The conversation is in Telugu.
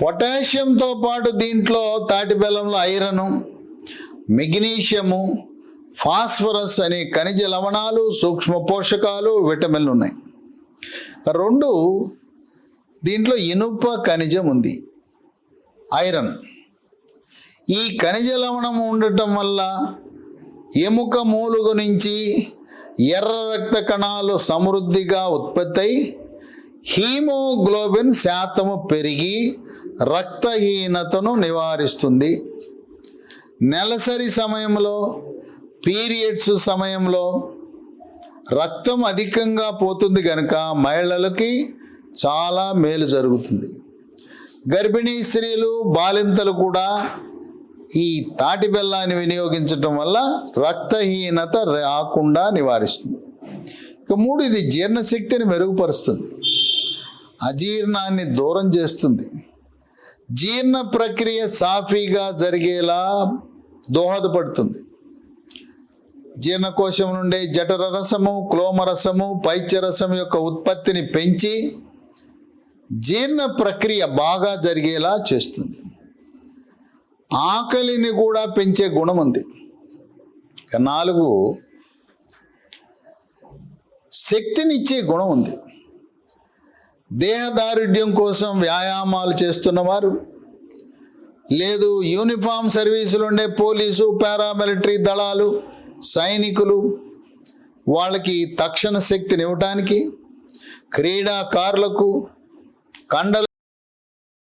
పొటాషియంతో పాటు దీంట్లో తాటి బెల్లంలో ఐరను, మెగ్నీషియము, ఫాస్ఫరస్ అనే ఖనిజ లవణాలు, సూక్ష్మ పోషకాలు, విటమిన్లు ఉన్నాయి. 2, దీంట్లో ఇనుప ఖనిజం ఉంది, ఐరన్. ఈ ఖనిజ లవణం ఉండటం వల్ల ఎముక మూలుగు నుంచి ఎర్ర రక్త కణాలు సమృద్ధిగా ఉత్పత్తి అయి హీమోగ్లోబిన్ శాతము పెరిగి రక్తహీనతను నివారిస్తుంది. నెలసరి సమయంలో, పీరియడ్స్ సమయంలో రక్తం అధికంగా పోతుంది కనుక మహిళలకి చాలా మేలు జరుగుతుంది. గర్భిణీ స్త్రీలు, బాలింతలు కూడా ఈ తాటి బెల్లాన్ని వినియోగించటం వల్ల రక్తహీనత రాకుండా నివారిస్తుంది. ఇక 3, ఇది జీర్ణశక్తిని మెరుగుపరుస్తుంది, అజీర్ణాన్ని దూరం చేస్తుంది, జీర్ణ ప్రక్రియ సాఫీగా జరిగేలా దోహదపడుతుంది. జీర్ణకోశం నుండి జఠర రసము, క్లోమరసము, పైత్యరసం యొక్క ఉత్పత్తిని పెంచి జీర్ణ ప్రక్రియ బాగా జరిగేలా చేస్తుంది. ఆకలిని కూడా పెంచే గుణం ఉంది. 4, శక్తినిచ్చే గుణం ఉంది. దేహదారుఢ్యం కోసం వ్యాయామాలు చేస్తున్నవారు, లేదు యూనిఫామ్ సర్వీసులు ఉండే పోలీసు, పారామిలిటరీ దళాలు, సైనికులు, వాళ్ళకి తక్షణ శక్తిని ఇవ్వటానికి, క్రీడాకారులకు, కండల